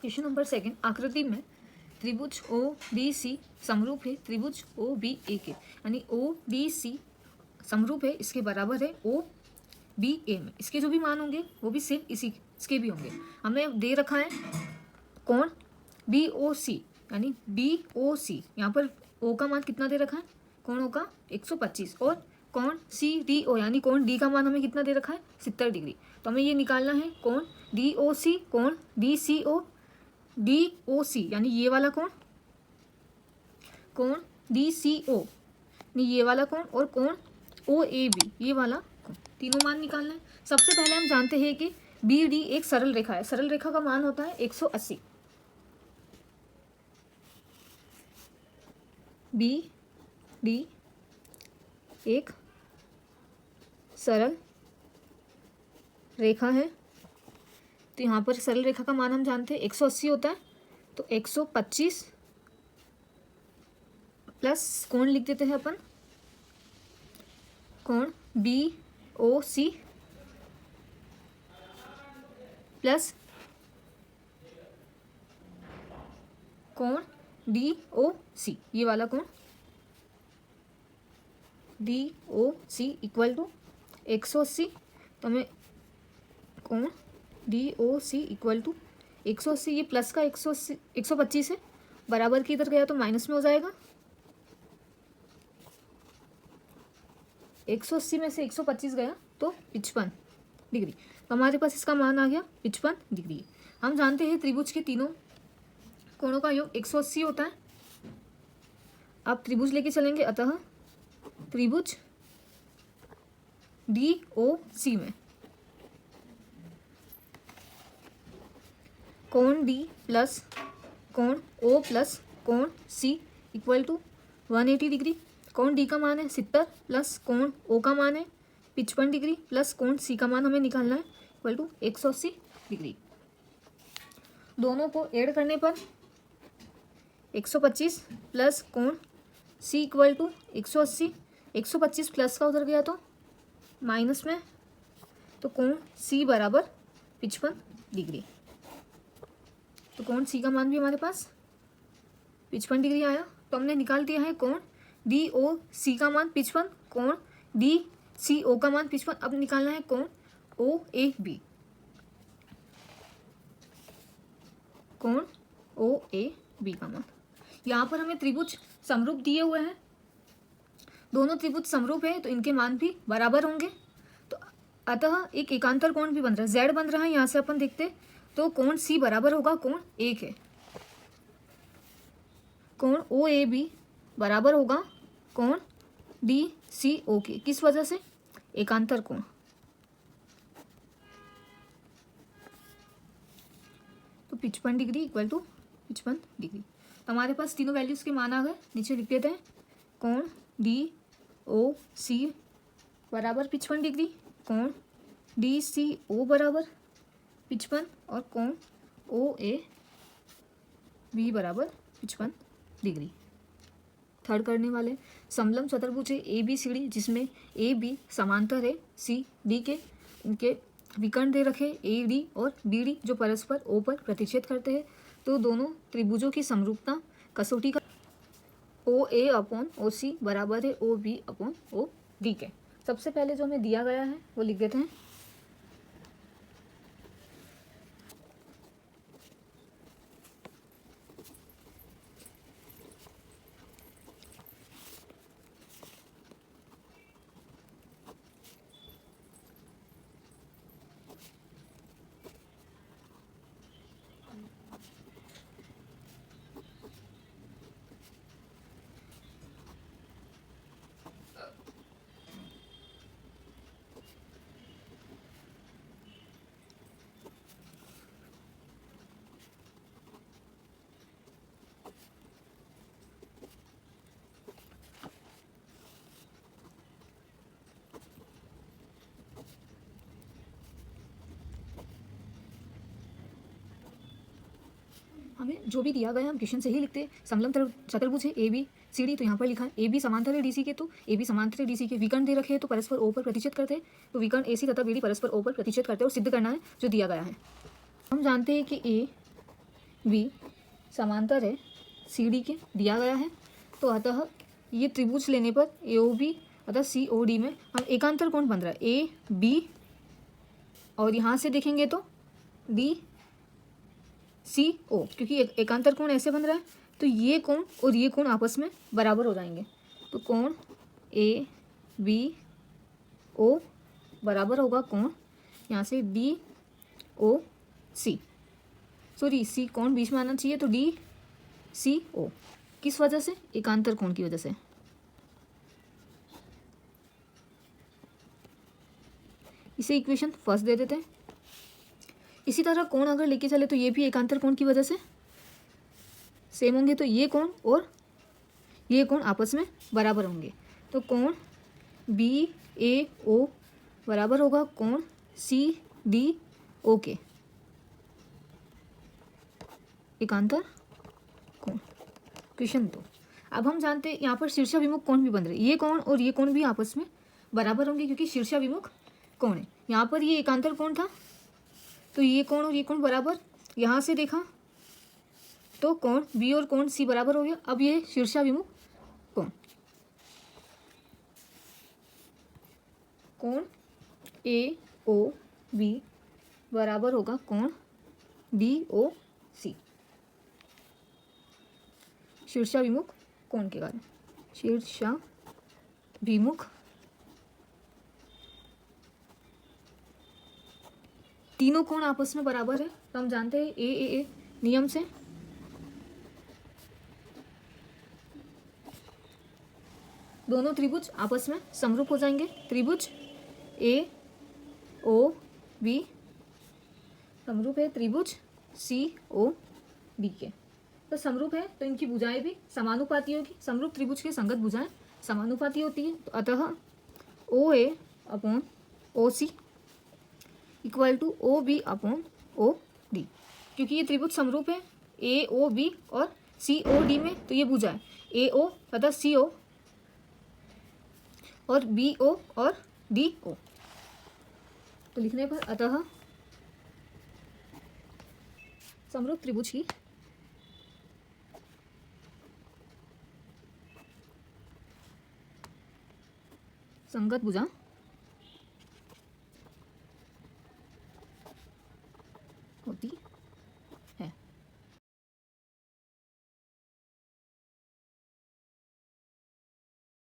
Question number 2 आकृति में त्रिभुज ओ डी सी समरूप है त्रिभुज ओ बी ए के, यानी ओ डी सी समरूप है, इसके बराबर है ओ बी ए में। इसके जो भी मान होंगे वो भी सेम इसके भी होंगे। हमें दे रखा है कोण बी ओ सी, यानी बी ओ सी, यहाँ पर ओ का मान कितना दे रखा है, कोण ओ का 125, और कोण सी डी ओ यानी कोण डी का मान हमें कितना दे रखा है 70 डिग्री। तो हमें ये निकालना है कोण डी ओ सी, कोण डी सी ओ, डी ओ सी यानी ये वाला कोण, कोण डी सी ओ ये वाला कोण, और कोण ओ ए बी ये वाला कोण, तीनों मान निकालना है। सबसे पहले हम जानते हैं कि बी डी एक सरल रेखा है, सरल रेखा का मान होता है 180। बी डी एक सरल रेखा है, तो यहाँ पर सरल रेखा का मान हम जानते हैं 180 होता है, तो 125 प्लस कोण लिख देते हैं अपन, कोण बी ओ सी प्लस कोण डी ओ सी ये वाला कोण D O C equal to 180। तो हमें कोण D O C equal to 180, ये प्लस का 180 125 है, बराबर की इधर गया तो माइनस में हो जाएगा। 180 में से 125 गया तो 55 डिग्री, तो हमारे पास इसका मान आ गया 55 डिग्री। हम जानते हैं त्रिभुज के तीनों कोणों का योग 180 होता है। आप त्रिभुज लेके चलेंगे, अतः त्रिभुज डी ओ सी में कोण डी प्लस कोण ओ प्लस कोण सी इक्वल टू 180 डिग्री। कोण डी का मान है 70 प्लस कोण ओ का मान है 55 डिग्री प्लस कोण सी का मान हमें निकालना है इक्वल टू 180 डिग्री। दोनों को ऐड करने पर 125 प्लस कोण सी इक्वल टू 180, 125 प्लस का उधर गया तो माइनस में, तो कोण सी बराबर 55 डिग्री। तो कोण सी का मान भी हमारे पास 55 डिग्री आया। तो हमने निकाल दिया है कोण डी ओ सी का मान 55, कोण डी सी ओ का मान 55। अब निकालना है कोण ओ ए बी, कोण ओ ए बी का मान। यहाँ पर हमें त्रिभुज समरूप दिए हुए हैं, दोनों त्रिभुज समरूप है तो इनके मान भी बराबर होंगे, तो अतः एक एकांतर कोण भी बन रहा है, जेड बन रहा है। यहाँ से अपन देखते तो कोण सी बराबर होगा कोण ए के, कोण ओ ए बी बराबर होगा कोण डी सी ओ के। किस वजह से, एकांतर कोण। तो 55 डिग्री इक्वल टू 55 डिग्री। तो हमारे पास तीनों वैल्यूज के मान आ गए, नीचे लिख देते हैं कोण डी ओ सी बराबर 55 डिग्री, कोण डी सी ओ बराबर 55 और कोण ओ ए बी बराबर 55 डिग्री। थर्ड करने वाले समलंब चतुर्भुज है ए बी सी डी, जिसमें ए बी समांतर है सी डी के, इनके विकर्ण दे रखे ए डी और बी डी जो परस्पर ओ पर प्रतिच्छेद करते हैं। तो दोनों त्रिभुजों की समरूपता कसौटी का ओ ए अपॉन ओ सी बराबर है O B upon O D के। सबसे पहले जो हमें दिया गया है वो लिख देते हैं, हमें जो भी दिया गया हम क्वेश्चन से ही लिखते हैं। समलंब चतुर्भुज है ए बी सी डी, तो यहाँ पर लिखा है ए बी समांतर है डी सी के, तो ए बी समांतर है डी सी के, विकर्ण दे रखे हैं तो परस्पर ओ पर प्रतिच्छेद करते हैं, तो विकर्ण ए सी तथा बी डी परस्पर ओ पर प्रतिच्छेद करते हैं और सिद्ध करना है जो दिया गया है। हम जानते हैं कि ए बी समांतर है सी डी के दिया गया है, तो अतः ये त्रिभुज लेने पर ए ओ बी अतः सी ओ डी में हम एकांतर कोण बन रहा है ए बी, और यहाँ से देखेंगे तो डी सी ओ, क्योंकि एकांतर कोण ऐसे बन रहा है तो ये कोण और ये कोण आपस में बराबर हो जाएंगे, तो कोण ए बी ओ बराबर होगा कोण यहाँ से डी ओ सी, सॉरी सी कोण बीच में आना चाहिए, तो डी सी ओ किस वजह से, एकांतर कोण की वजह से। इसे इक्वेशन फर्स्ट दे देते हैं। इसी तरह कोण अगर लेके चले तो ये भी एकांतर कोण की वजह से सेम होंगे, तो ये कोण और ये कोण आपस में बराबर होंगे, तो कोण बी ए ओ बराबर होगा कोण सी डी ओ के, एकांतर कोण। क्वेश्चन 2। अब हम जानते हैं यहाँ पर शीर्षाभिमुख कोण भी बन रहे, ये कोण और ये कोण भी आपस में बराबर होंगे क्योंकि शीर्षाभिमुख कोण है। यहाँ पर ये एकांतर कोण था तो ये कोण और ये कोण बराबर, यहाँ से देखा तो कोण बी और कोण सी बराबर हो गया। अब ये शीर्षाभिमुख कोण, कोण ए ओ बी बराबर होगा कोण डी ओ सी, शीर्षाभिमुख कोण के कारण। शीर्षाभिमुख तीनों कोण आपस में बराबर है, तो हम जानते हैं ए नियम से दोनों त्रिभुज आपस में समरूप हो जाएंगे। त्रिभुज ए ओ बी समरूप है त्रिभुज सी ओ डी के, तो समरूप है तो इनकी भुजाएं भी समानुपाती होगी। समरूप त्रिभुज की संगत भुजाएं समानुपाती होती है, तो अतः O A upon O C equal to O B upon O D, क्योंकि ये त्रिभुज समरूप है ए ओ बी और सी ओ डी में, तो ये भुजाएं ए ओ तथा सी ओ और बी ओ और डी ओ, तो लिखने पर अतः समरूप त्रिभुज की संगत भुजा